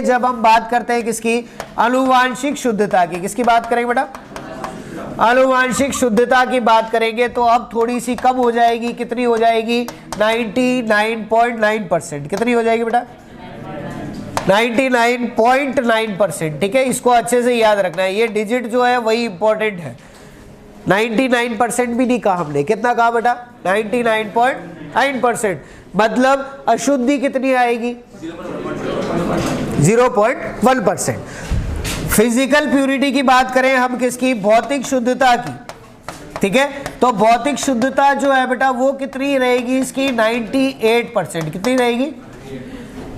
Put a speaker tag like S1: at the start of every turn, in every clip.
S1: आगे जब हम बात करते हैं किसकी, आनुवांशिक शुद्धता की, किसकी बात करेंगे बेटा, आनुवांशिक शुद्धता की बात करेंगे, तो अब थोड़ी सी कम हो जाएगी, कितनी हो जाएगी, 99.9%। कितनी हो जाएगी बेटा, 99.9%। ठीक है, इसको अच्छे से याद रखना है, ये डिजिट जो है वही इंपॉर्टेंट है। 99% भी नहीं कहा हमने, कितना कहा बेटा, 99.9%। मतलब अशुद्धि कितनी आएगी, 0.1%। फिजिकल प्यूरिटी की बात करें हम किसकी, भौतिक शुद्धता की। ठीक है, तो भौतिक शुद्धता जो है बेटा वो कितनी रहेगी इसकी, 98%। कितनी रहेगी,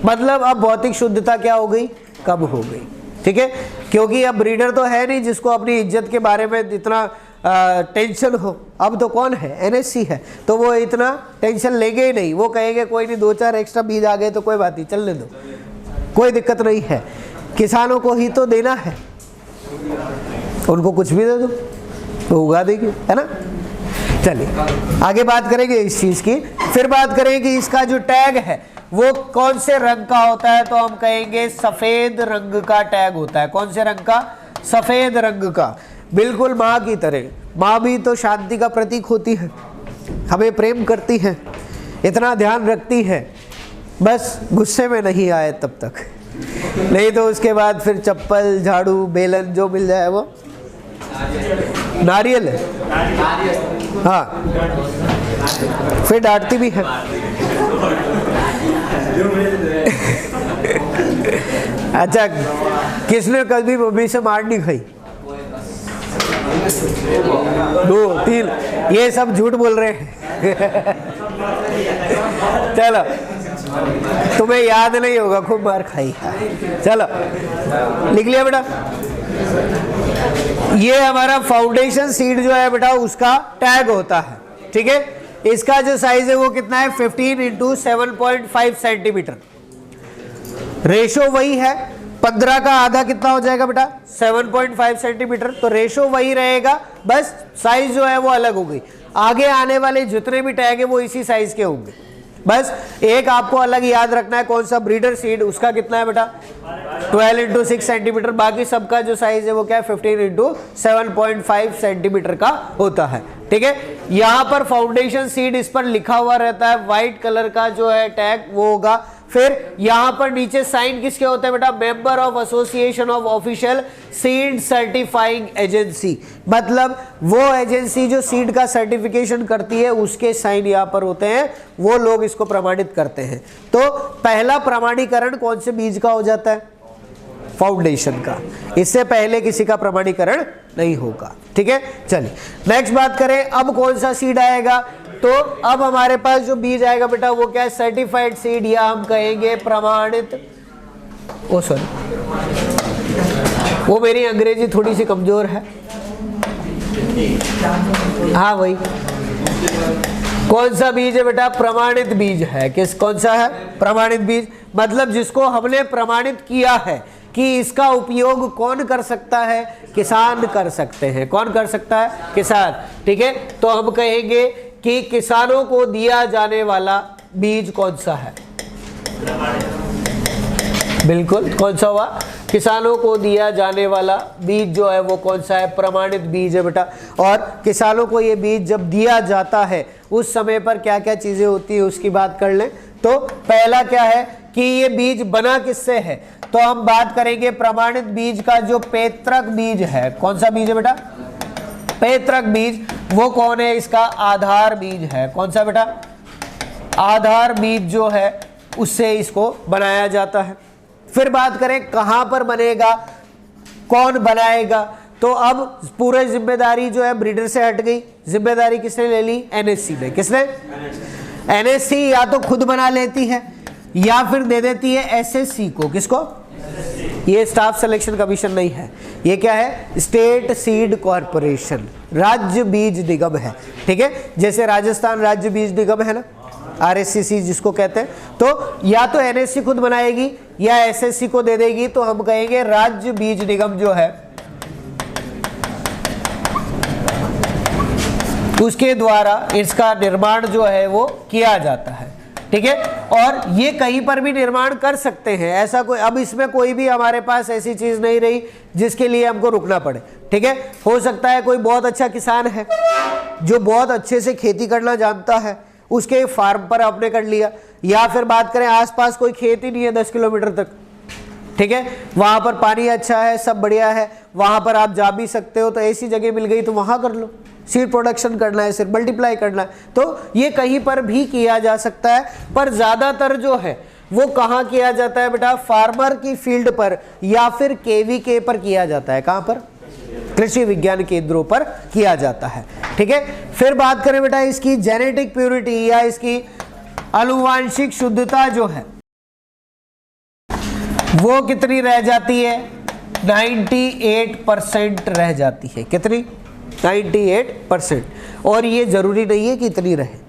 S1: मतलब अब भौतिक शुद्धता क्या हो गई, कम हो गई। ठीक है, क्योंकि अब ब्रीडर तो है नहीं जिसको अपनी इज्जत के बारे में इतना टेंशन हो। अब तो कौन है, एनएससी है, तो वो इतना टेंशन लेंगे ही नहीं। वो कहेंगे कोई नहीं, 2-4 एक्स्ट्रा बीज आ गए तो कोई बात नहीं, चलने दो, कोई दिक्कत नहीं है, किसानों को ही तो देना है, उनको कुछ भी दे दो तो उगा देंगे, है ना। चलिए आगे बात करेंगे इस चीज़ की। फिर बात करेंगे कि इसका जो टैग है वो कौन से रंग का होता है, तो हम कहेंगे सफ़ेद रंग का टैग होता है। कौन से रंग का, सफ़ेद रंग का, बिल्कुल माँ की तरह। माँ भी तो शांति का प्रतीक होती है, हमें प्रेम करती है, इतना ध्यान रखती है, बस गुस्से में नहीं आए तब तक, नहीं तो उसके बाद फिर चप्पल, झाड़ू, बेलन जो मिल जाए वो। नारियल है, हाँ, फिर डांटती भी है। अच्छा, किसने कभी मम्मी से मार नहीं खाई, 2-3, ये सब झूठ बोल रहे हैं। चलो, तुम्हें याद नहीं होगा, खूब मार खाई। चलो लिख लिया बेटा, ये हमारा फाउंडेशन सीड जो है बेटा उसका टैग होता है। ठीक है, इसका जो साइज है वो कितना है, 15 × 7.5 सेंटीमीटर। रेशो वही है, 15 का आधा कितना हो जाएगा बेटा, 7.5 सेंटीमीटर। तो रेशो वही रहेगा, बस साइज जो है वो अलग हो गई। आगे आने वाले जितने भी टैग है वो इसी साइज के होंगे। बस एक आपको अलग याद रखना है, कौन सा, ब्रीडर सीड, उसका कितना है बेटा, 12 × 6 सेंटीमीटर। बाकी सबका जो साइज है वो क्या है, 15 × 7.5 सेंटीमीटर का होता है। ठीक है, यहाँ पर फाउंडेशन सीड इस पर लिखा हुआ रहता है, व्हाइट कलर का जो है टैग वो होगा। फिर यहाँ पर नीचे साइन किसके होते हैं बेटा, member of association of official seed certifying agency, मतलब वो एजेंसी जो सीड का सर्टिफिकेशन करती है उसके साइन यहाँ पर होते हैं, वो लोग इसको प्रमाणित करते हैं। तो पहला प्रमाणीकरण कौन से बीज का हो जाता है, फाउंडेशन का, इससे पहले किसी का प्रमाणीकरण नहीं होगा। ठीक है, चलिए नेक्स्ट बात करें, अब कौन सा सीड आएगा, तो अब हमारे पास जो बीज आएगा बेटा वो क्या है, सर्टिफाइड सीड, या हम कहेंगे प्रमाणित, ओ सॉरी वो मेरी अंग्रेजी थोड़ी सी कमजोर है, हाँ वही, कौन सा बीज है बेटा, प्रमाणित बीज है। किस, कौन सा है, प्रमाणित बीज, मतलब जिसको हमने प्रमाणित किया है कि इसका उपयोग कौन कर सकता है, किसान कर सकते हैं। कौन कर सकता है, किसान। ठीक है, तो हम कहेंगे कि किसानों को दिया जाने वाला बीज कौन सा है, बिल्कुल कौन सा हुआ, किसानों को दिया जाने वाला बीज जो है वो कौन सा है, प्रमाणित बीज है बेटा। और किसानों को ये बीज जब दिया जाता है उस समय पर क्या क्या चीजें होती है उसकी बात कर लें। तो पहला क्या है कि ये बीज बना किससे है, तो हम बात करेंगे प्रमाणित बीज का जो पैतृक बीज है। कौन सा बीज है बेटा, पैतृक बीज, वो कौन है, इसका आधार बीज है। कौन सा बेटा, आधार बीज जो है उससे इसको बनाया जाता है। फिर बात करें कहां पर बनेगा, कौन बनाएगा, तो अब पूरी जिम्मेदारी जो है ब्रीडर से हट गई, जिम्मेदारी किसने ले ली, एनएससी ने। किसने, एनएससी या तो खुद बना लेती है या फिर दे देती है एसएससी को। किसको, ये स्टाफ सिलेक्शन कमीशन नहीं है, ये क्या है, स्टेट सीड कॉर्पोरेशन, राज्य बीज निगम है। ठीक है, जैसे राजस्थान राज्य बीज निगम है ना, आरएससीसी जिसको कहते हैं, तो या तो एनएससी खुद बनाएगी या एसएससी को दे देगी, तो हम कहेंगे राज्य बीज निगम जो है उसके द्वारा इसका निर्माण जो है वो किया जाता है। ठीक है। और ये कहीं पर भी निर्माण कर सकते हैं, ऐसा कोई, अब इसमें कोई भी हमारे पास ऐसी चीज नहीं रही जिसके लिए हमको रुकना पड़े, ठीक है। हो सकता है कोई बहुत अच्छा किसान है जो बहुत अच्छे से खेती करना जानता है, उसके फार्म पर आपने कर लिया, या फिर बात करें आसपास कोई खेत ही नहीं है 10 किलोमीटर तक, ठीक है, वहां पर पानी अच्छा है, सब बढ़िया है, वहां पर आप जा भी सकते हो, तो ऐसी जगह मिल गई तो वहां कर लो। सीड प्रोडक्शन करना है, सिर्फ मल्टीप्लाई करना है, तो ये कहीं पर भी किया जा सकता है। पर ज्यादातर जो है वो कहाँ किया जाता है बेटा, फार्मर की फील्ड पर या फिर केवीके पर किया जाता है। कहां पर? कृषि विज्ञान केंद्रों पर किया जाता है, ठीक है। फिर बात करें बेटा इसकी जेनेटिक प्योरिटी या इसकी आनुवांशिक शुद्धता जो है वो कितनी रह जाती है? 98% रह जाती है। कितनी? 98%। और ये जरूरी नहीं है कि इतनी रहे,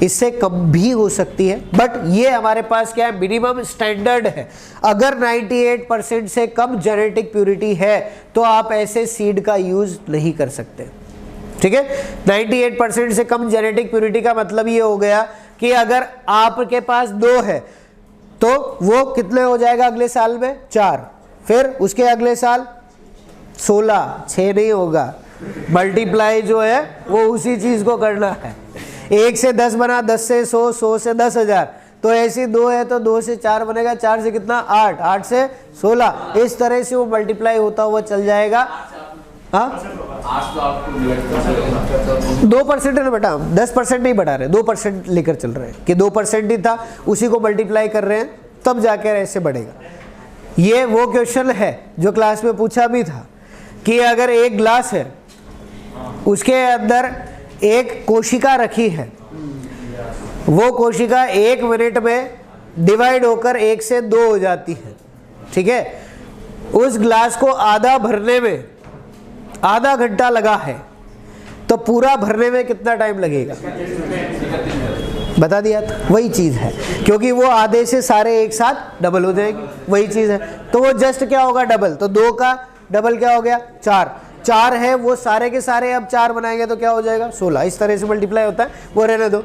S1: इससे कम भी हो सकती है, बट ये हमारे पास क्या है, मिनिमम स्टैंडर्ड है। अगर 98% से कम जेनेटिक प्योरिटी है तो आप ऐसे सीड का यूज नहीं कर सकते, ठीक है। 98% से कम जेनेटिक प्योरिटी का मतलब ये हो गया कि अगर आपके पास 2 है तो वो कितने हो जाएगा अगले साल में? 4, फिर उसके अगले साल 16, 6 नहीं होगा, मल्टीप्लाई जो है वो उसी चीज को करना है। 1 से 10 बना, 10 से 100, 100 से 10,000, तो ऐसी 2 है तो 2 से 4 बनेगा, 4 से कितना? 8, 8 से 16, इस तरह से वो मल्टीप्लाई होता हुआ चल जाएगा। हाँ 2% है ना बेटा, 10% नहीं बढ़ा रहे, 2% लेकर चल रहे हैं कि 2% ही था, उसी को मल्टीप्लाई कर रहे हैं, तब जाकर ऐसे बढ़ेगा। ये वो क्वेश्चन है जो क्लास में पूछा भी था कि अगर एक ग्लास है उसके अंदर एक कोशिका रखी है, वो कोशिका 1 मिनट में डिवाइड होकर 1 से 2 हो जाती है, ठीक है। उस ग्लास को आधा भरने में आधा घंटा लगा है, तो पूरा भरने में कितना टाइम लगेगा? बता दिया था, वही चीज है, क्योंकि वो आधे से सारे एक साथ डबल हो जाएंगे, वही चीज है। तो वो जस्ट क्या होगा? डबल। तो 2 का डबल क्या हो गया? 4। 4 है, वो सारे के सारे अब 4 बनाएंगे तो क्या हो जाएगा? 16। इस तरह से मल्टीप्लाई होता है, वो रहने दो।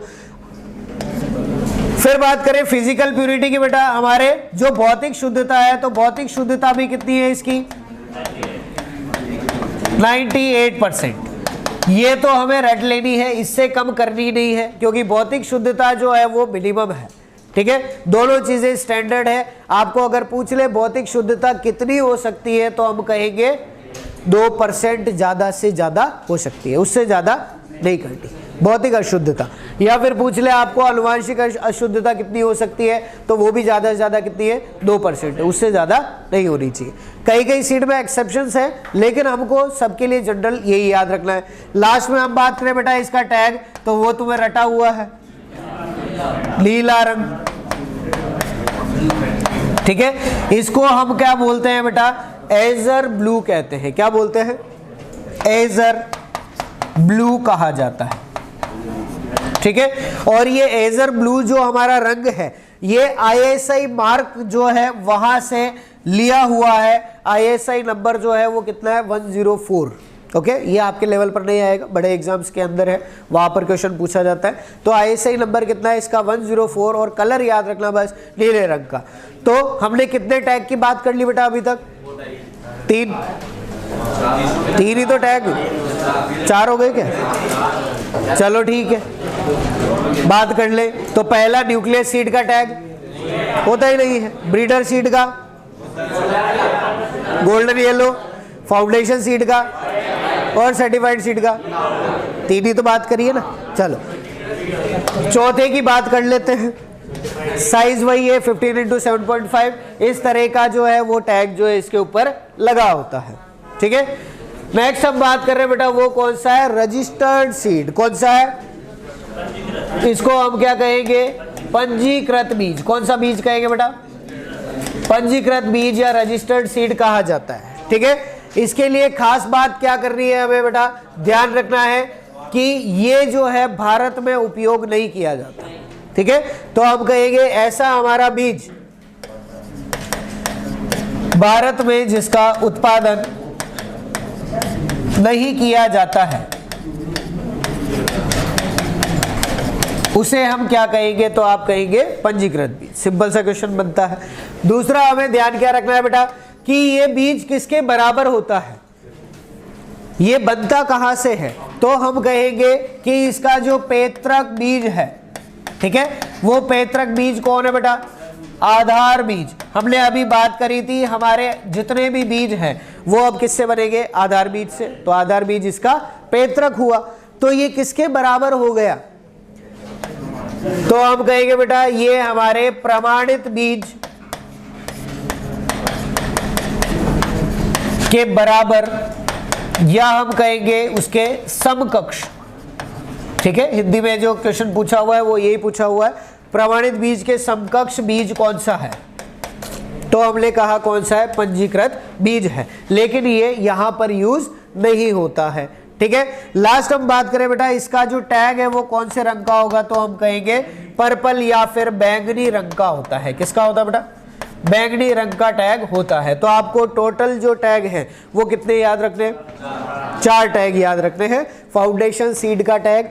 S1: फिर बात करें फिजिकल प्यूरिटी की बेटा, हमारे जो भौतिक शुद्धता है, तो भौतिक शुद्धता भी कितनी है इसकी? 98%। ये तो हमें रट लेनी है, इससे कम करनी नहीं है, क्योंकि भौतिक शुद्धता जो है वो मिनिमम है, ठीक है। दोनों चीजें स्टैंडर्ड है। आपको अगर पूछ ले भौतिक शुद्धता कितनी हो सकती है, तो हम कहेंगे 2% ज्यादा से ज्यादा हो सकती है, उससे ज्यादा नहीं करती भौतिक अशुद्धता। या फिर पूछ ले आपको आनुवांशिक अशुद्धता कितनी हो सकती है, तो वो भी ज्यादा से ज्यादा कितनी है? 2% है, उससे ज्यादा नहीं होनी चाहिए। कई कई सीट में एक्सेप्शंस है, लेकिन हमको सबके लिए जनरल यही याद रखना है। लास्ट में हम बात करें बेटा इसका टैग, तो वो तुम्हें रटा हुआ है, नीला रंग, ठीक है। इसको हम क्या बोलते हैं बेटा? एजर ब्लू कहते हैं। क्या बोलते हैं? एजर ब्लू कहा जाता है, ठीक है। और ये एजर ब्लू जो हमारा रंग है, ये ISI मार्क जो है वहां से लिया हुआ है। ISI नंबर जो है वो कितना है? 104। ओके, ये आपके लेवल पर नहीं आएगा, बड़े एग्जाम्स के अंदर है, वहां पर क्वेश्चन पूछा जाता है। तो ISI नंबर कितना है इसका? 104। और कलर याद रखना बस, नीले रंग का। तो हमने कितने टैग की बात कर ली बेटा अभी तक? 3 ही तो टैग, 4 हो गए क्या? चलो ठीक है, बात कर ले। तो पहला न्यूक्लियस सीड का टैग होता ही नहीं है, ब्रीडर सीड का, गोल्डन येलो, फाउंडेशन सीड का और सर्टिफाइड सीड का। 3 ही तो बात करिए ना। चलो चौथे की बात कर लेते हैं। साइज वही है 15 × 7.5। इस तरह का जो है वो टैग जो है इसके ऊपर लगा होता है, ठीक है। नेक्स्ट हम बात कर रहे हैं बेटा, वो कौन सा है? Registered seed. कौन सा है? इसको हम क्या कहेंगे? पंजीकृत बीज। कौन सा बीज कहेंगे बेटा? पंजीकृत बीज या रजिस्टर्ड सीड कहा जाता है, ठीक है। इसके लिए खास बात क्या करनी है हमें बेटा? ध्यान रखना है कि ये जो है भारत में उपयोग नहीं किया जाता, ठीक है। तो हम कहेंगे ऐसा हमारा बीज भारत में जिसका उत्पादन नहीं किया जाता है, उसे हम क्या कहेंगे, तो आप कहेंगे पंजीकृत बीज। सिंपल सा क्वेश्चन बनता है। दूसरा हमें ध्यान क्या रखना है बेटा कि ये बीज किसके बराबर होता है, ये बनता कहां से है, तो हम कहेंगे कि इसका जो पैतृक बीज है, ठीक है, वो पैतृक बीज कौन है बेटा, आधार बीज। हमने अभी बात करी थी हमारे जितने भी बीज हैं वो अब किससे बनेंगे, आधार बीज से। तो आधार बीज इसका पैतृक हुआ, तो ये किसके बराबर हो गया, तो हम कहेंगे बेटा ये हमारे प्रमाणित बीज के बराबर, या हम कहेंगे उसके समकक्ष। ठीक है, हिंदी में जो क्वेश्चन पूछा हुआ है वो यही पूछा हुआ है, प्रमाणित बीज के समकक्ष बीज कौन सा है, तो हमने कहा कौन सा है, पंजीकृत बीज है, लेकिन ये यहां पर यूज नहीं होता है। ठीक है, लास्ट हम बात करें बेटा इसका जो टैग है वो कौन से रंग का होगा, तो हम कहेंगे पर्पल या फिर बैंगनी रंग का होता है। किसका होता है बेटा, बैंगनी रंग का टैग होता है। तो आपको टोटल जो टैग है वो कितने याद रखने हैं, 4 टैग याद रखने हैं। फाउंडेशन सीड का टैग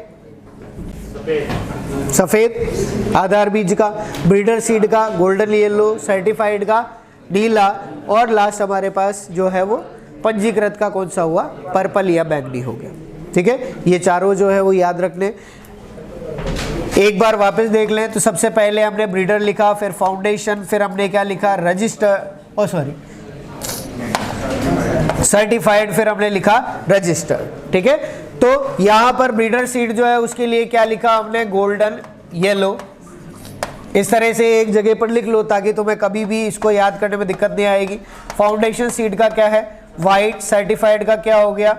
S1: सफेद, आधार बीज का, ब्रीडर सीड का गोल्डन येलो, सर्टिफाइड का नीला, और लास्ट हमारे पास जो है वो पंजीकृत का कौन सा हुआ, पर्पल या बैंगनी हो गया। ठीक है, ये चारों जो है वो याद रखने। एक बार वापस देख लें तो सबसे पहले हमने ब्रीडर लिखा, फिर फाउंडेशन, फिर हमने क्या लिखा, रजिस्टर, सर्टिफाइड, फिर हमने लिखा रजिस्टर। ठीक है, तो यहां पर ब्रीडर सीड जो है उसके लिए क्या लिखा हमने, गोल्डन येलो। इस तरह से एक जगह पर लिख लो ताकि तुम्हें कभी भी इसको याद करने में दिक्कत नहीं आएगी। फाउंडेशन सीड का क्या है, वाइट, सर्टिफाइड का क्या हो गया,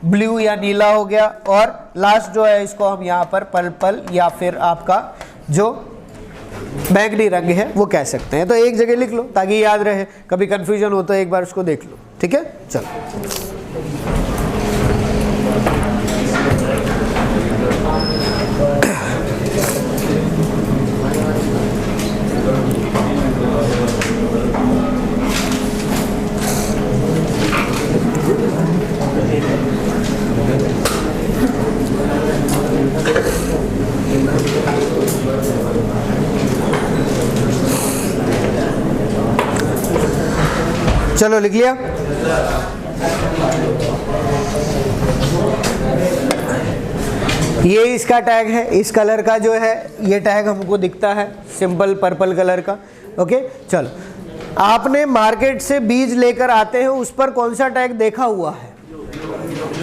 S1: ब्लू या नीला हो गया, और लास्ट जो है इसको हम यहाँ पर पर्पल या फिर आपका जो बैंगनी रंग है वो कह सकते हैं। तो एक जगह लिख लो ताकि याद रहे, कभी कंफ्यूजन हो तो एक बार उसको देख लो। ठीक है, चलो चलो लिख लिया। ये इसका टैग है, इस कलर का जो है ये टैग हमको दिखता है सिंपल पर्पल कलर का। ओके, चलो आपने मार्केट से बीज लेकर आते हैं, उस पर कौन सा टैग देखा हुआ है,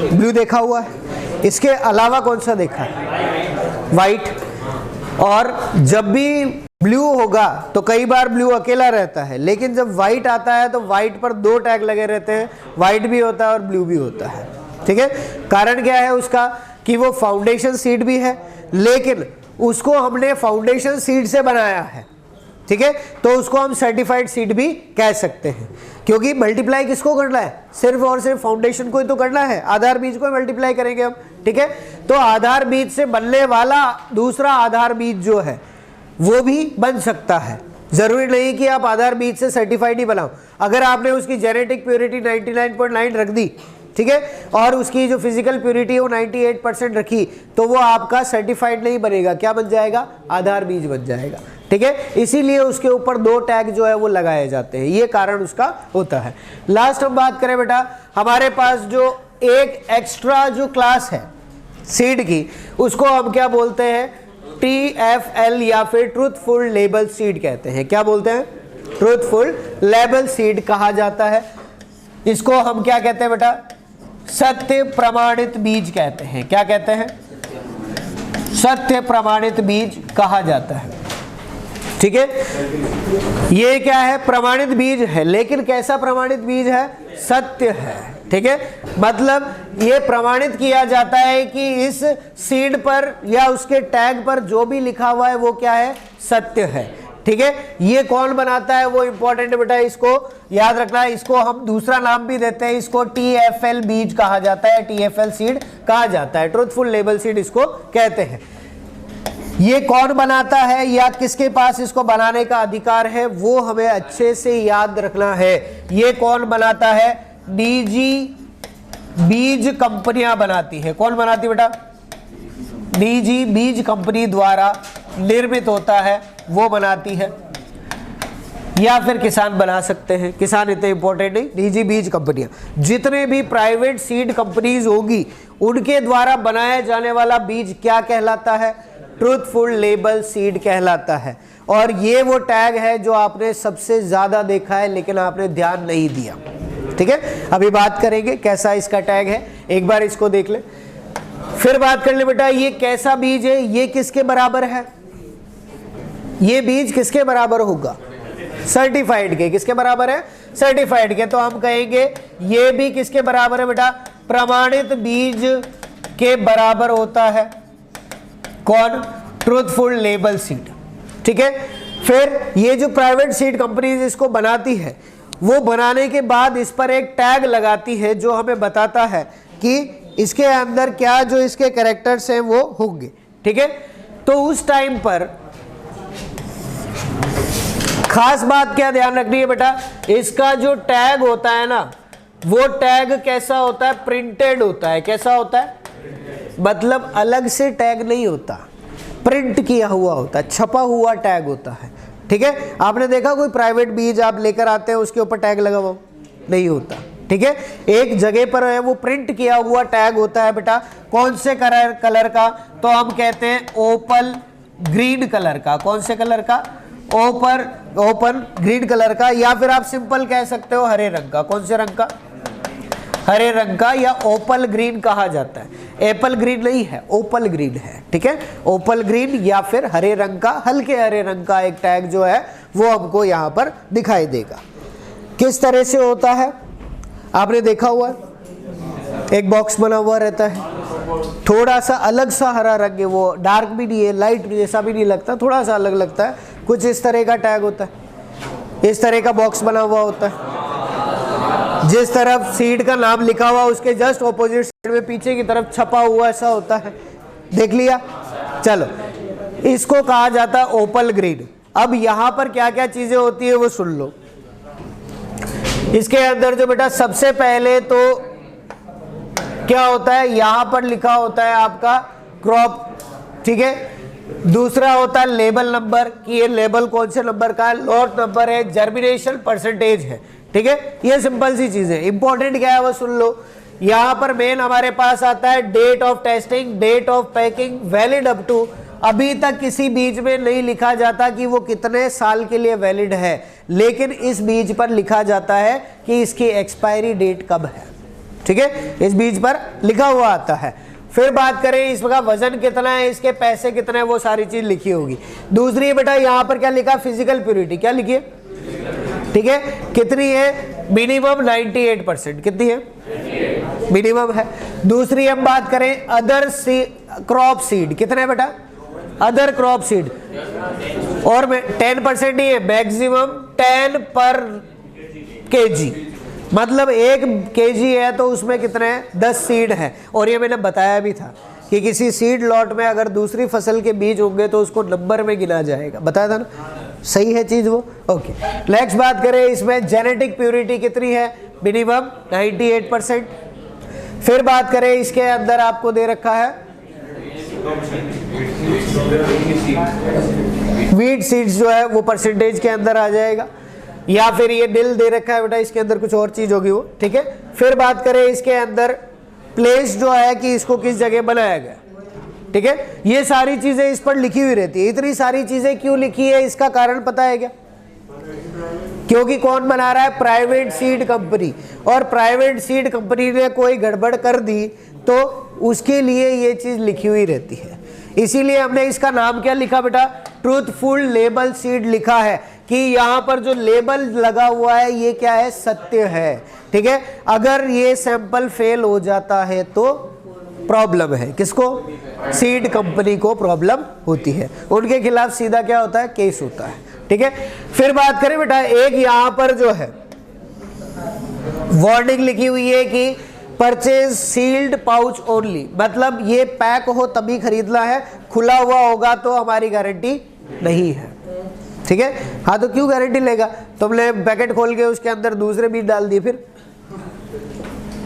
S1: ब्लू देखा हुआ है, इसके अलावा कौन सा देखा है, वाइट। और जब भी ब्लू होगा तो कई बार ब्लू अकेला रहता है, लेकिन जब व्हाइट आता है तो व्हाइट पर 2 टैग लगे रहते हैं, व्हाइट भी होता है और ब्लू भी होता है। ठीक है, कारण क्या है उसका कि वो फाउंडेशन सीड भी है, लेकिन उसको हमने फाउंडेशन सीड से बनाया है। ठीक है, तो उसको हम सर्टिफाइड सीड भी कह सकते हैं, क्योंकि मल्टीप्लाई किसको करना है, सिर्फ और सिर्फ फाउंडेशन को ही तो करना है, आधार बीज को मल्टीप्लाई करेंगे हम। ठीक है, तो आधार बीज से बनने वाला दूसरा आधार बीज जो है वो भी बन सकता है। जरूरी नहीं कि आप आधार बीज से सर्टिफाइड ही बनाओ। अगर आपने उसकी जेनेटिक प्योरिटी 99.9 रख दी, ठीक है, और उसकी जो फिजिकल प्योरिटी है वो 98% रखी, तो वो आपका सर्टिफाइड नहीं बनेगा, क्या बन जाएगा, आधार बीज बन जाएगा। ठीक है, इसीलिए उसके ऊपर 2 टैग जो है वो लगाए जाते हैं, ये कारण उसका होता है। लास्ट हम बात करें बेटा, हमारे पास जो एक एक्स्ट्रा जो क्लास है सीड की, उसको हम क्या बोलते हैं, TFL या फिर ट्रूथफुल लेबल सीड कहते हैं। क्या बोलते हैं, ट्रूथफुल लेबल सीड कहा जाता है। इसको हम क्या कहते हैं बेटा, सत्य प्रमाणित बीज कहते हैं। क्या कहते हैं, सत्य प्रमाणित बीज कहा जाता है। ठीक है, ये क्या है, प्रमाणित बीज है, लेकिन कैसा प्रमाणित बीज है, सत्य है। ठीक है, मतलब ये प्रमाणित किया जाता है कि इस सीड पर या उसके टैग पर जो भी लिखा हुआ है वो क्या है, सत्य है। ठीक है, ये कौन बनाता है वो इंपॉर्टेंट है बेटा, इसको याद रखना है। इसको हम दूसरा नाम भी देते हैं, इसको TFL बीज कहा जाता है, TFL सीड कहा जाता है, ट्रूथफुल लेबल सीड इसको कहते हैं। ये कौन बनाता है या किसके पास इसको बनाने का अधिकार है वो हमें अच्छे से याद रखना है। ये कौन बनाता है, निजी बीज कंपनियां बनाती है। कौन बनाती है बेटा, निजी बीज कंपनी द्वारा निर्मित होता है वो बनाती है, या फिर किसान बना सकते हैं। किसान इतने इंपॉर्टेंट नहीं, निजी बीज कंपनियां, जितने भी प्राइवेट सीड कंपनीज होगी उनके द्वारा बनाया जाने वाला बीज क्या कहलाता है? ट्रूथफुल लेबल सीड कहलाता है। और ये वो टैग है जो आपने सबसे ज्यादा देखा है लेकिन आपने ध्यान नहीं दिया। ठीक है, अभी बात करेंगे कैसा इसका टैग है, एक बार इसको देख ले, फिर बात कर ले बेटा ये कैसा बीज है, ये किसके बराबर है? ये बीज किसके बराबर होगा? सर्टिफाइड के। किसके बराबर है? सर्टिफाइड के। तो हम कहेंगे ये भी किसके बराबर है बेटा? प्रमाणित बीज के बराबर होता है। कौन? Truthful label seed. ठीक है, फिर ये जो प्राइवेट सीड कंपनीज इसको बनाती है वो बनाने के बाद इस पर एक टैग लगाती है जो हमें बताता है कि इसके अंदर क्या जो इसके कैरेक्टर्स हैं वो होंगे। ठीक है, तो उस टाइम पर खास बात क्या ध्यान रखनी है बेटा, इसका जो टैग होता है ना वो टैग कैसा होता है? प्रिंटेड होता है। कैसा होता है? मतलब अलग से टैग नहीं होता, प्रिंट किया हुआ होता है, छपा हुआ टैग होता है। ठीक है, आपने देखा कोई प्राइवेट बीज आप लेकर आते हैं उसके ऊपर टैग लगा हुआ? नहीं होता। ठीक है, एक जगह पर है वो प्रिंट किया हुआ टैग होता है बेटा। कौन से कलर का? तो हम कहते हैं ओपल ग्रीन कलर का। कौन से कलर का? ओपन ग्रीन कलर का, या फिर आप सिंपल कह सकते हो हरे रंग का। कौन से रंग का? हरे रंग का, या ओपल ग्रीन कहा जाता है। एप्पल ग्रीन नहीं है, ओपल ग्रीन है। ठीक है, ओपल ग्रीन या फिर हरे रंग का, हल्के हरे रंग का एक टैग जो है वो हमको यहाँ पर दिखाई देगा। किस तरह से होता है आपने देखा हुआ है, एक बॉक्स बना हुआ रहता है, थोड़ा सा अलग सा हरा रंग है, वो डार्क भी नहीं है, लाइट जैसा भी नहीं लगता, थोड़ा सा अलग लगता है। कुछ इस तरह का टैग होता है, इस तरह का बॉक्स बना हुआ होता है। जिस तरफ सीड का नाम लिखा हुआ उसके जस्ट ऑपोजिट साइड में पीछे की तरफ छपा हुआ ऐसा होता है। देख लिया? चलो, इसको कहा जाता है ओपल ग्रीन। अब यहां पर क्या क्या चीजें होती है वो सुन लो। इसके अंदर जो बेटा सबसे पहले तो क्या होता है, यहां पर लिखा होता है आपका क्रॉप। ठीक है, दूसरा होता है लेबल नंबर, कि ये लेबल कौन से नंबर का है, लॉट नंबर है, जर्मिनेशन परसेंटेज है। ठीक है, ये सिंपल सी चीजें। इंपॉर्टेंट क्या है वो सुन लो। यहां पर मेन हमारे पास आता है date of testing, date of packing, valid up to. अभी तक किसी बीज में नहीं लिखा जाता कि वो कितने साल के लिए वैलिड है, लेकिन इस बीज पर लिखा जाता है कि इसकी एक्सपायरी डेट कब है। ठीक है, इस बीज पर लिखा हुआ आता है। फिर बात करें इसका वजन कितना है, इसके पैसे कितने हैं, वो सारी चीज लिखी होगी। दूसरी बेटा यहाँ पर क्या लिखा? Physical purity. क्या लिखी है? ठीक है, कितनी है? मिनिमम 98%। कितनी है? मिनिमम है। दूसरी हम बात करें अदर क्रॉप सीड, कितने है बेटा? अदर क्रॉप सीड, और 10% ही है, मैक्सिमम 10 पर kg। मतलब 1 kg है तो उसमें कितने हैं? 10 सीड है। और ये मैंने बताया भी था कि किसी सीड लॉट में अगर दूसरी फसल के बीज होंगे तो उसको नंबर में गिना जाएगा। बताया था ना? सही है चीज वो। ओके, नेक्स्ट बात करें इसमें जेनेटिक प्योरिटी कितनी है? मिनिमम 98%। फिर बात करें इसके अंदर आपको दे रखा है वीट सीड्स जो है वो परसेंटेज के अंदर आ जाएगा, या फिर ये डिल दे रखा है बेटा, इसके अंदर कुछ और चीज होगी वो। ठीक है, फिर बात करें इसके अंदर प्लेस जो है कि इसको किस जगह बनाया गया। ठीक है, ये सारी चीजें इस पर लिखी हुई रहती है। इतनी सारी चीजें क्यों लिखी है इसका कारण पता है क्या? क्योंकि कौन बना रहा है? Private seed company. और प्राइवेट सीड कंपनी ने कोई गड़बड़ कर दी तो उसके लिए ये चीज लिखी हुई रहती है। इसीलिए हमने इसका नाम क्या लिखा बेटा? ट्रूथफुल लेबल सीड लिखा है कि यहाँ पर जो लेबल लगा हुआ है ये क्या है? सत्य है। ठीक है, अगर ये सैंपल फेल हो जाता है तो प्रॉब्लम है। किसको? सीड कंपनी को प्रॉब्लम होती है, उनके खिलाफ सीधा क्या होता है? केस होता है। ठीक है, फिर बात करें बेटा, एक यहां पर जो है वार्निंग लिखी हुई है कि परचेज सील्ड पाउच ओनली, मतलब ये पैक हो तभी खरीदना है, खुला हुआ होगा तो हमारी गारंटी नहीं है। ठीक है, हाँ तो क्यों गारंटी लेगा? तुमने पैकेट खोल के उसके अंदर दूसरे बीज डाल दिए, फिर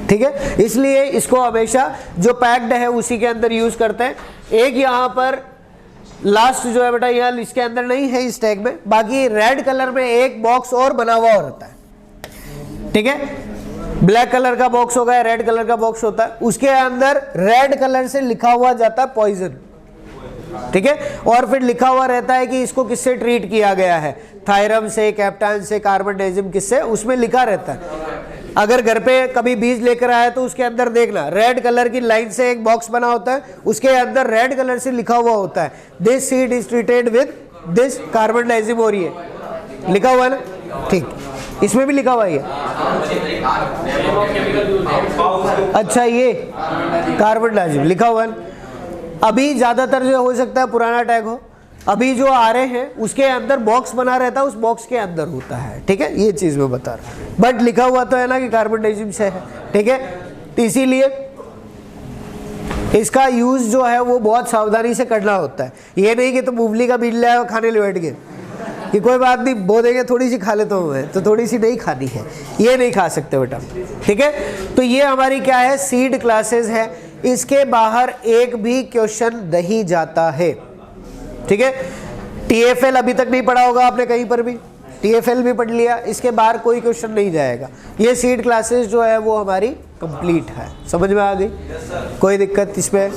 S1: ठीक है, इसलिए इसको हमेशा जो पैक्ड है उसी के अंदर यूज करते हैं। एक यहाँ पर लास्ट जो है बेटा यहाँ इसके अंदर नहीं है इस टैग में, बाकी रेड कलर में एक बॉक्स और बना हुआ रहता है, ठीक है। ब्लैक कलर का बॉक्स होगा, रेड कलर का बॉक्स होता है, उसके अंदर रेड कलर से लिखा हुआ जाता है पॉइजन, ठीक है। और फिर लिखा हुआ रहता है कि इसको किससे ट्रीट किया गया है, थायरम से, कैप्टान से, कार्बनडाइजिम किससे, उसमें लिखा रहता है। अगर घर पे कभी बीज लेकर आया तो उसके अंदर देखना रेड कलर की लाइन से एक बॉक्स बना होता है, उसके अंदर रेड कलर से लिखा हुआ होता है this seed is treated with this carbendazim, और ये लिखा हुआ है ना, ठीक। इसमें भी लिखा हुआ है, अच्छा ये कार्बनडाइजिम लिखा हुआ है। अभी ज्यादातर जो हो सकता है पुराना टैग हो, अभी जो आ रहे हैं उसके अंदर बॉक्स बना रहता है, उस बॉक्स के अंदर होता है, ठीक है। ये चीज मैं बता रहा हूं, बट लिखा हुआ तो है ना कि कार्बनडाइजिम से है, ठीक है। इसीलिए इसका यूज जो है वो बहुत सावधानी से करना होता है। ये नहीं कि तुम मूंगफली का बीज ले आए और खाने ले बैठ गए कि कोई बात नहीं, बो देंगे थोड़ी सी खा लेता हूँ मैं, तो थोड़ी सी नहीं खानी है, ये नहीं खा सकते बेटा, ठीक है। तो ये हमारी क्या है, सीड क्लासेस है, इसके बाहर एक भी क्वेश्चन नहीं जाता है, ठीक है। टीएफएल अभी तक नहीं पढ़ा होगा आपने कहीं पर भी, टीएफएल भी पढ़ लिया, इसके बाहर कोई क्वेश्चन नहीं जाएगा। ये सीड क्लासेस जो है वो हमारी कंप्लीट है, समझ में आ गई, कोई दिक्कत इसमें,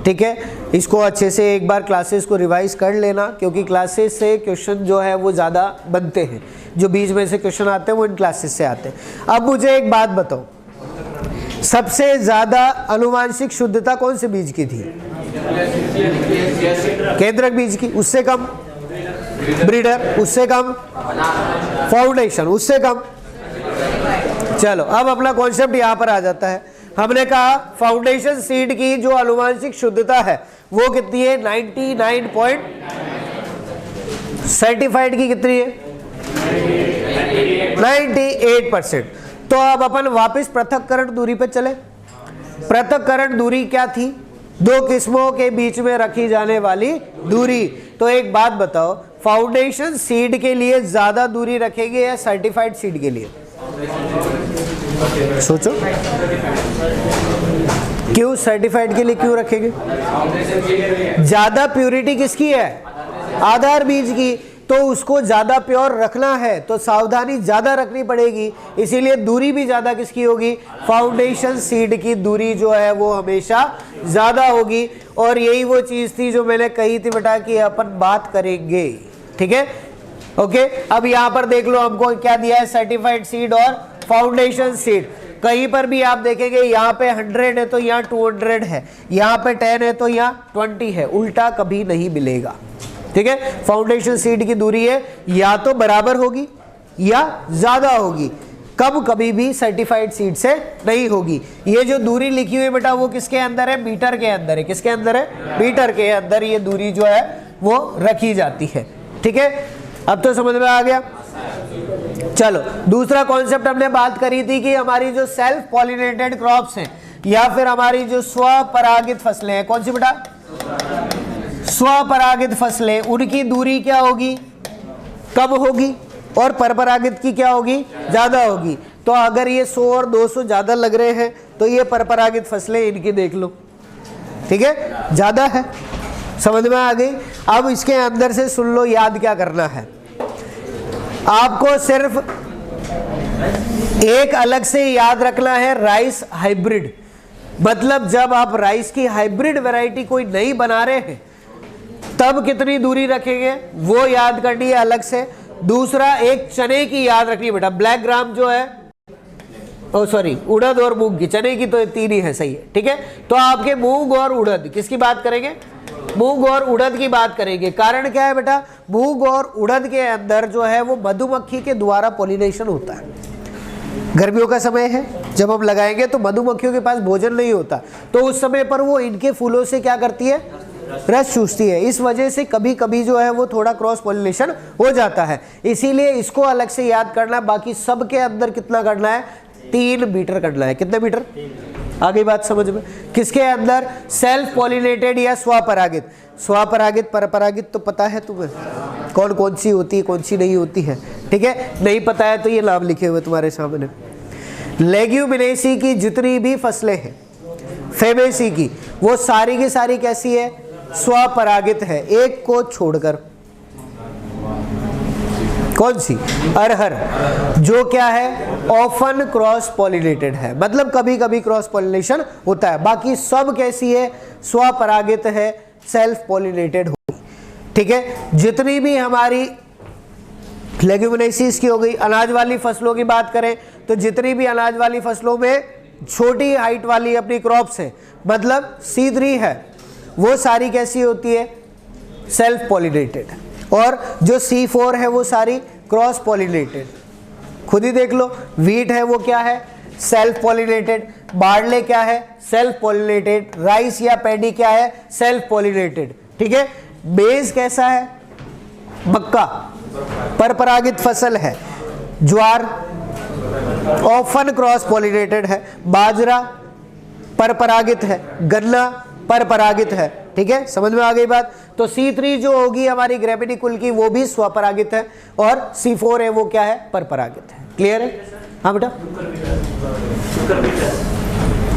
S1: ठीक है। इसको अच्छे से एक बार क्लासेस को रिवाइज कर लेना, क्योंकि क्लासेस से क्वेश्चन जो है वो ज़्यादा बनते हैं, जो बीच में से क्वेश्चन आते हैं वो इन क्लासेस से आते हैं। अब मुझे एक बात बताओ, सबसे ज़्यादा अनुवांशिक शुद्धता कौन से बीज की थी, केंद्रक बीज की, उससे कम ब्रीडर, उससे कम फाउंडेशन, उससे कम। चलो अब अपना कॉन्सेप्ट यहां पर आ जाता है। हमने कहा फाउंडेशन सीड की जो अनुवांशिक शुद्धता है वो कितनी है, 99 सर्टिफाइड की कितनी है, 98%। तो अब अपन वापस पृथक्करण दूरी पे चले। पृथक्करण दूरी क्या थी, दो किस्मों के बीच में रखी जाने वाली दूरी। तो एक बात बताओ, फाउंडेशन सीड के लिए ज्यादा दूरी रखेंगे या सर्टिफाइड सीड के लिए, सोचो क्यों सर्टिफाइड के लिए क्यों रखेंगे, ज्यादा प्योरिटी किसकी है, आधार बीज की, तो उसको ज्यादा प्योर रखना है तो सावधानी ज्यादा रखनी पड़ेगी, इसीलिए दूरी भी ज्यादा किसकी होगी, फाउंडेशन सीड की दूरी जो है वो हमेशा ज्यादा होगी। और यही वो चीज थी जो मैंने कही थी बेटा कि अपन बात करेंगे, ठीक है, ओके। अब यहां पर देख लो हमको क्या दिया है, सर्टिफाइड सीड और फाउंडेशन सीड। कहीं पर भी आप देखेंगे यहाँ पे 100 है तो यहाँ 200 है, यहाँ पे 10 है तो यहाँ 20 है, उल्टा कभी नहीं मिलेगा, ठीक है। फाउंडेशन सीड की दूरी है या तो बराबर होगी या ज्यादा होगी, कब कभी भी सर्टिफाइड सीड से नहीं होगी। ये जो दूरी लिखी हुई है बेटा वो किसके अंदर है, मीटर के अंदर है, किसके अंदर है, मीटर के अंदर ये दूरी जो है वो रखी जाती है, ठीक है। अब तो समझ में आ गया। चलो दूसरा कॉन्सेप्ट हमने बात करी थी कि हमारी जो सेल्फ पॉलिनेटेड क्रॉप्स हैं या फिर हमारी जो स्वपरागित फसलें हैं, कौन सी बेटा, स्वपरागित फसलें, उनकी दूरी क्या होगी, कब होगी, और परपरागित की क्या होगी, ज्यादा होगी। तो अगर ये 100 और 200 ज्यादा लग रहे हैं तो ये परपरागित फसलें इनकी देख लो, ठीक है, ज्यादा है, समझ में आ गई। अब इसके अंदर से सुन लो, याद क्या करना है आपको, सिर्फ एक अलग से याद रखना है, राइस हाइब्रिड। मतलब जब आप राइस की हाइब्रिड वैरायटी कोई नई बना रहे हैं तब कितनी दूरी रखेंगे वो याद करनी है अलग से। दूसरा एक चने की याद रखनी है बेटा, ब्लैक ग्राम जो है, ओ सॉरी उड़द और मूंग की, चने की तो 3 ही है, सही है, ठीक है। तो आपके मूंग और उड़द किसकी बात करेंगे, मूंग और उड़द की बात करेंगे। कारण क्या है बेटा, मूंग और उड़द के अंदर जो है वो मधुमक्खी के द्वारा पॉलिनेशन होता है। गर्मियों का समय है, जब हम लगाएंगे तो मधुमक्खियों के पास भोजन नहीं होता, तो उस समय पर वो इनके फूलों से क्या करती है, रस चूसती है। इस वजह से कभी कभी जो है वो थोड़ा क्रॉस पॉलिनेशन हो जाता है, इसीलिए इसको अलग से याद करना। बाकी सबके अंदर कितना करना है, 3 मीटर करना है। कितने मीटर, आगे बात समझ में। किसके अंदर, सेल्फ पॉलिनेटेड या स्वपरागित। स्वपरागित परपरागित तो पता है तुम्हें कौन कौन सी होती है, कौन सी नहीं होती है, ठीक है। नहीं पता है तो ये नाम लिखे हुए तुम्हारे सामने। लेग्यूमिनेसी की जितनी भी फसलें हैं फेबेसी की, वो सारी की सारी कैसी है? स्वपरागित है, एक को छोड़कर। कौन सी? अरहर, जो क्या है? ऑफन क्रॉस पॉलिनेटेड है, मतलब कभी कभी क्रॉस पॉलिनेशन होता है। बाकी सब कैसी है? स्वपरागित है, सेल्फ पॉलिनेटेड होगी। ठीक है, जितनी भी हमारी लेग्यूमिनेसीज की हो गई। अनाज वाली फसलों की बात करें तो जितनी भी अनाज वाली फसलों में छोटी हाइट वाली अपनी क्रॉप्स है, मतलब C3 है, वो सारी कैसी होती है? Self pollinated. और जो C4 है वो सारी क्रॉस पॉलिनेटेड। खुद ही देख लो, वीट है वो क्या है? Self pollinated. बार्ले क्या है? Self pollinated. राइस या पैडी क्या है? Self pollinated. ठीक है, मेज कैसा है? मक्का परपरागित फसल है। ज्वार ऑफन क्रॉस पॉलिनेटेड है। बाजरा परपरागित है। गन्ना परपरागित है। ठीक है, समझ में आ गई बात? तो C3 जो होगी हमारी ग्रेविटी कुल की, वो भी स्वपरागित है, और C4 है वो क्या है? परपरागित है। क्लियर है? हाँ बेटा,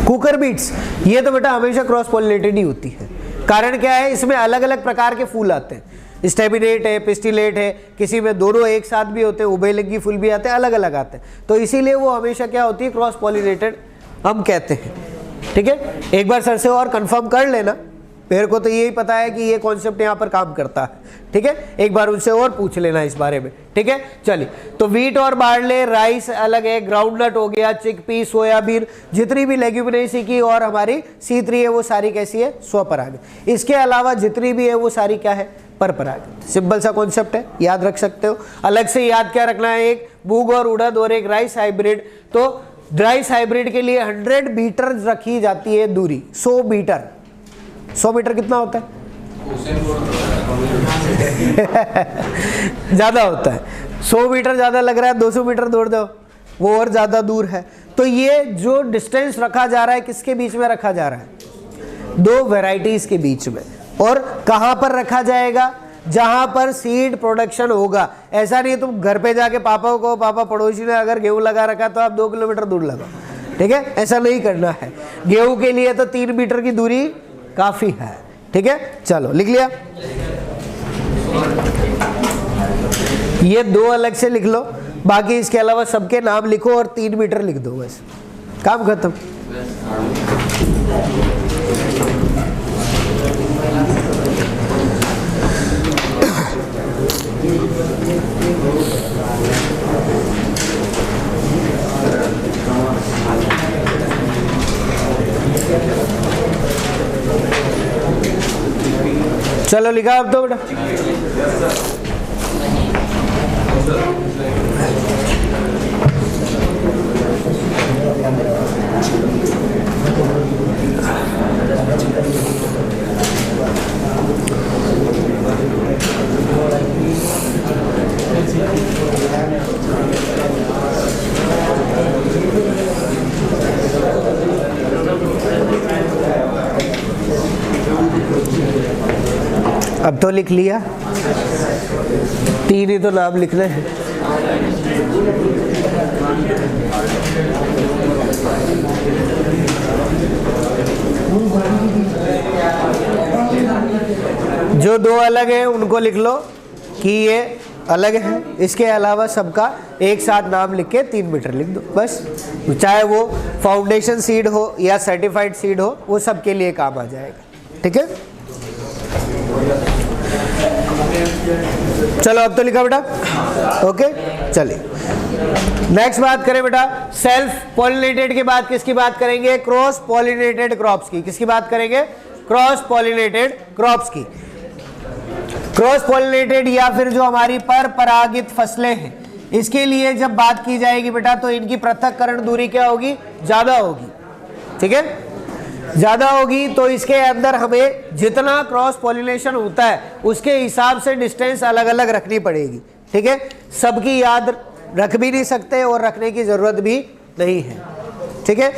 S1: कुकर बीट्स ये तो बेटा हमेशा क्रॉस पॉलिनेटेड ही होती है। कारण क्या है? इसमें अलग अलग प्रकार के फूल आते हैं। स्टेबिनेट है, पिस्टिलेट है, किसी में दोनों एक साथ भी होते हैं, उभयलिंगी फूल भी आते हैं, अलग अलग आते हैं, तो इसीलिए वो हमेशा क्या होती है? क्रॉस पॉलिनेटेड हम कहते हैं। ठीक है, एक बार सर से और कंफर्म कर लेना, मेरे को तो यही पता है कि ये कॉन्सेप्ट यहाँ पर काम करता है। ठीक है, एक बार उनसे और पूछ लेना इस बारे में। ठीक है, चलिए, तो वीट और बार्ले, राइस अलग है, ग्राउंडनट हो गया, चिकपी, सोयाबीन, जितनी भी लेग्यूमिनेसी की और हमारी C3 है वो सारी कैसी है? स्वपरागित। इसके अलावा जितनी भी है वो सारी क्या है? परपरागित। सिंपल सा कॉन्सेप्ट है, याद रख सकते हो। अलग से याद क्या रखना है? एक मूंग और उड़द और एक राइस हाइब्रिड। तो राइस हाइब्रिड के लिए 100 मीटर रखी जाती है दूरी। 100 मीटर। 100 मीटर कितना होता है? ज्यादा होता है। 100 मीटर ज्यादा लग रहा है, 200 मीटर दौड़ दो, वो और ज्यादा दूर है। तो ये जो डिस्टेंस रखा जा रहा है किसके बीच में रखा जा रहा है? दो वेराइटीज के बीच में। और कहां पर रखा जाएगा? जहां पर सीड प्रोडक्शन होगा। ऐसा नहीं तुम घर पे जाके पापा को, पापा पड़ोसी ने अगर गेहूं लगा रखा तो आप 2 किलोमीटर दूर लगाओ। ठीक है, ऐसा नहीं करना है। गेहूं के लिए तो 3 मीटर की दूरी काफी है। ठीक है, चलो लिख लिया। ये 2 अलग से लिख लो, बाकी इसके अलावा सबके नाम लिखो और 3 मीटर लिख दो, बस काम खत्म। चलो लिखा अब तो बेटा। अब तो लिख लिया, 3 ही तो नाम लिखने हैं। जो 2 अलग है उनको लिख लो कि ये अलग है। इसके अलावा सबका एक साथ नाम लिख के 3 मीटर लिख दो, बस। चाहे वो फाउंडेशन सीड हो या सर्टिफाइड सीड हो, वो सबके लिए काम आ जाएगा। ठीक है, चलो अब तो लिखा बेटा। ओके, चलिए नेक्स्ट बात करें बेटा। सेल्फ पॉलिनेटेड के बाद किसकी बात करेंगे? क्रॉस पॉलिनेटेड क्रॉप्स की। किसकी बात करेंगे? क्रॉस पॉलिनेटेड क्रॉप्स की। क्रॉस पॉलिनेटेड या फिर जो हमारी परपरागित फसलें हैं, इसके लिए जब बात की जाएगी बेटा तो इनकी पृथक्करण दूरी क्या होगी? ज्यादा होगी। ठीक है, ज्यादा होगी, तो इसके अंदर हमें जितना क्रॉस पॉलिनेशन होता है उसके हिसाब से डिस्टेंस अलग अलग रखनी पड़ेगी। ठीक है, सबकी याद रख भी नहीं सकते और रखने की जरूरत भी नहीं है। ठीक है,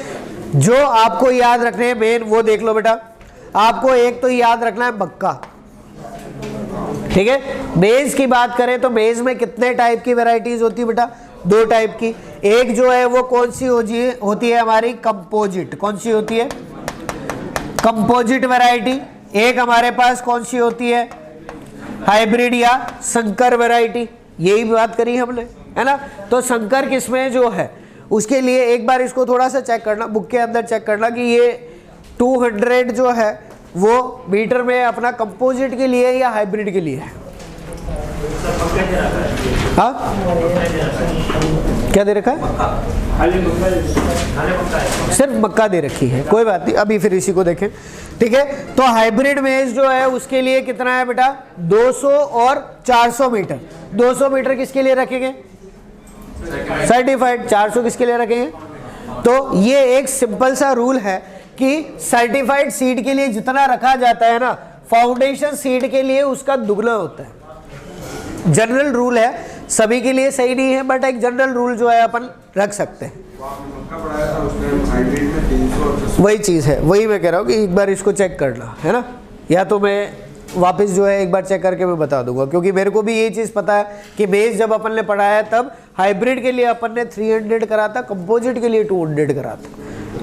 S1: जो आपको याद रखने हैं मेन वो देख लो बेटा। आपको एक तो याद रखना है मक्का। ठीक है, मेज की बात करें तो मेज में कितने टाइप की वैरायटीज होती है बेटा? दो टाइप की, एक जो है वो कौन सी होती है हमारी कंपोजिट, कौन सी होती है कंपोजिट वैरायटी, एक हमारे पास कौन सी होती है हाइब्रिड या संकर वैरायटी, यही बात करी हमने, है ना। तो संकर किस्में जो है उसके लिए एक बार इसको थोड़ा सा चेक करना, बुक के अंदर चेक करना कि ये 200 जो है वो मीटर में अपना कंपोजिट के लिए या हाइब्रिड के लिए है। हाँ क्या दे रखा है, सिर्फ मक्का दे रखी है, कोई बात नहीं, अभी फिर इसी को देखें, ठीक है। तो हाइब्रिड मेज जो है उसके लिए कितना है बेटा 200 और 400 मीटर, 200 मीटर किसके लिए रखेंगे सर्टिफाइड, 400 किसके लिए रखेंगे। तो ये एक सिंपल सा रूल है कि सर्टिफाइड सीड के लिए जितना रखा जाता है ना, फाउंडेशन सीड के लिए उसका दुगना होता है। जनरल रूल है, सभी के लिए सही नहीं है, बट एक जनरल रूल जो है अपन रख सकते हैं। वही चीज़ है, वही मैं कह रहा हूँ कि एक बार इसको चेक करना है ना, या तो मैं वापस जो है एक बार चेक करके मैं बता दूंगा, क्योंकि मेरे को भी ये चीज़ पता है कि बेस जब अपन ने पढ़ाया तब हाइब्रिड के लिए अपन ने 300 करा था, कंपोजिट के लिए 200 करा था,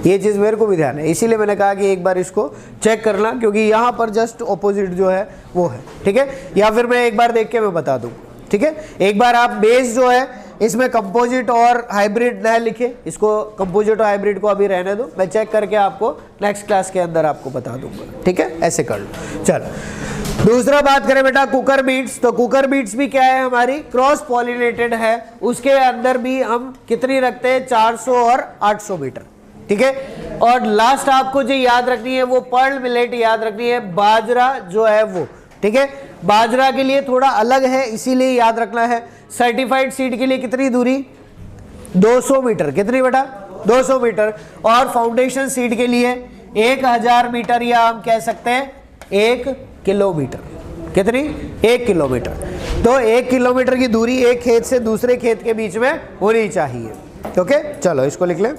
S1: ये चीज़ मेरे को भी ध्यान है, इसीलिए मैंने कहा कि एक बार इसको चेक करना, क्योंकि यहाँ पर जस्ट ऑपोजिट जो है वो है, ठीक है। या फिर मैं एक बार देख के मैं बता दूँ, ठीक है। एक बार आप बेस जो है इसमें कंपोजिट और हाइब्रिड न लिखे, इसको कंपोजिट और हाइब्रिड को अभी रहने दो, मैं चेक करके आपको नेक्स्ट क्लास के अंदर आपको बता दूंगा, ठीक है, ऐसे कर लो। चलो दूसरा बात करें बेटा कुकर बीट्स, तो कुकर बीट्स भी क्या है हमारी क्रॉस पॉलिनेटेड है, उसके अंदर भी हम कितनी रखते हैं 400 और 800 मीटर, ठीक है। और लास्ट आपको जो याद रखनी है वो पर्ल मिलेट याद रखनी है, बाजरा जो है वो, ठीक है। बाजरा के लिए थोड़ा अलग है, इसीलिए याद रखना है। सर्टिफाइड सीड के लिए कितनी दूरी 200 मीटर, कितनी बेटा 200 मीटर, और फाउंडेशन सीड के लिए 1000 मीटर, या हम कह सकते हैं 1 किलोमीटर, कितनी 1 किलोमीटर। तो 1 किलोमीटर की दूरी एक खेत से दूसरे खेत के बीच में होनी चाहिए, ओके। चलो इसको लिख लें।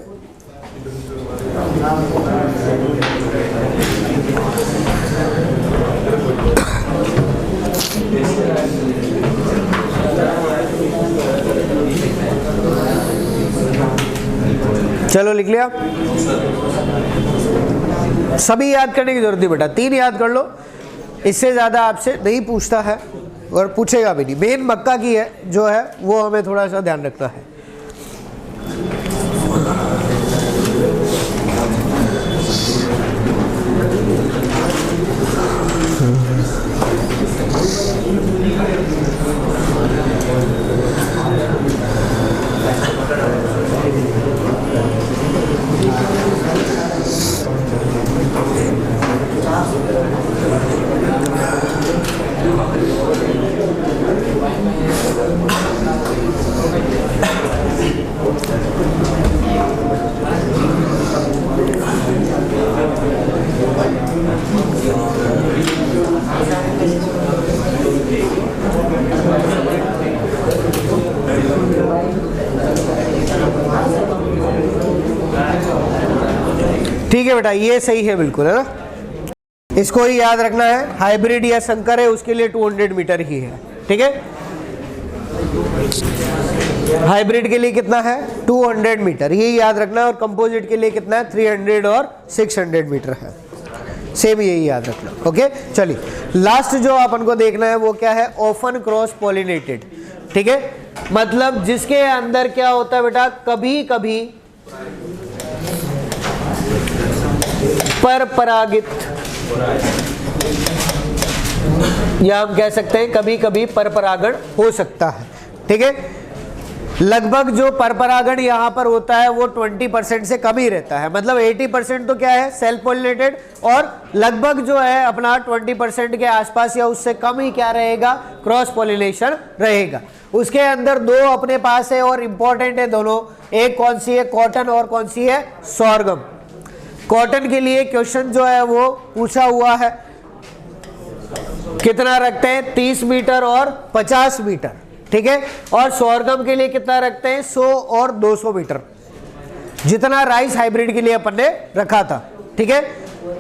S1: चलो लिख लिया, सभी याद करने की जरूरत नहीं बेटा, 3 याद कर लो, इससे ज़्यादा आपसे नहीं पूछता है और पूछेगा भी नहीं। मेन मक्का की है जो है वो हमें थोड़ा सा ध्यान रखना है। ठीक है बेटा, ये सही है बिल्कुल, है ना। इसको ही याद रखना है, हाइब्रिड या संकर है उसके लिए 200 मीटर ही है, ठीक है। हाइब्रिड के लिए कितना है 200 मीटर, ये याद रखना है, और कंपोजिट के लिए कितना है 300 और 600 मीटर है, सेम यही याद रखना, ओके। चलिए लास्ट जो अपन को देखना है वो क्या है, ऑफन क्रॉस पॉलिनेटेड, ठीक है। मतलब जिसके अंदर क्या होता है बेटा, कभी कभी पर परागित, या हम कह सकते हैं कभी कभी पर परागण हो सकता है, ठीक है। लगभग जो पर परागण यहाँ पर होता है वो 20% से कम ही रहता है, मतलब 80% तो क्या है सेल्फ पॉलिनेटेड, और लगभग जो है अपना 20% के आसपास या उससे कम ही क्या रहेगा क्रॉस पॉलिनेशन रहेगा। उसके अंदर 2 अपने पास है और इंपॉर्टेंट है दोनों, एक कौन सी है कॉटन और कौन सी है सोरगम। कॉटन के लिए क्वेश्चन जो है वो पूछा हुआ है, कितना रखते हैं 30 मीटर और 50 मीटर, ठीक है। और सोरगम के लिए कितना रखते हैं 100 और 200 मीटर, जितना राइस हाइब्रिड के लिए अपन ने रखा था, ठीक है।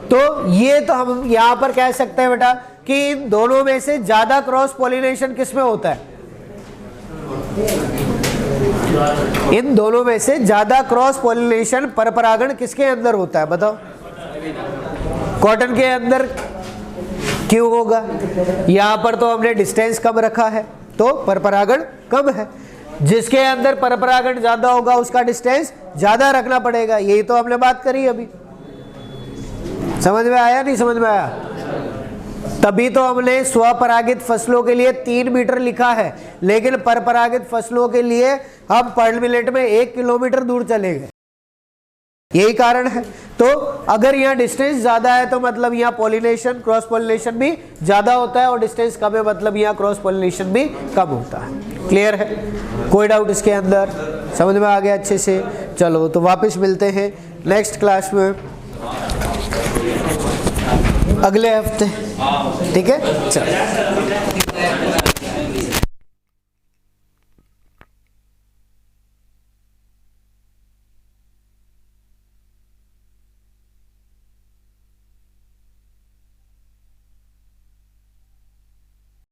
S1: तो ये तो हम यहां पर कह सकते हैं बेटा कि इन दोनों में से ज्यादा क्रॉस पॉलिनेशन किस में होता है, इन दोनों में से ज्यादा क्रॉस पॉलिनेशन परपरागण किसके अंदर होता है बताओ? कॉटन के अंदर क्यों होगा? यहां पर तो हमने डिस्टेंस कम रखा है तो परपरागण कम है। जिसके अंदर परपरागण ज्यादा होगा उसका डिस्टेंस ज्यादा रखना पड़ेगा। यही तो हमने बात करी अभी। समझ में आया नहीं समझ में आया? तभी तो हमने स्वपरागित फसलों के लिए 3 मीटर लिखा है, लेकिन परपरागित फसलों के लिए हम पर मिनट में 1 किलोमीटर दूर चले गए। यही कारण है। तो अगर यहाँ डिस्टेंस ज्यादा है तो मतलब यहाँ पॉलिनेशन क्रॉस पॉलिनेशन भी ज्यादा होता है, और डिस्टेंस कम है मतलब यहाँ क्रॉस पॉलिनेशन भी कम होता है। क्लियर है? कोई डाउट इसके अंदर? समझ में आ गया अच्छे से? चलो तो वापस मिलते हैं नेक्स्ट क्लास में अगले हफ्ते। ठीक है, चलो।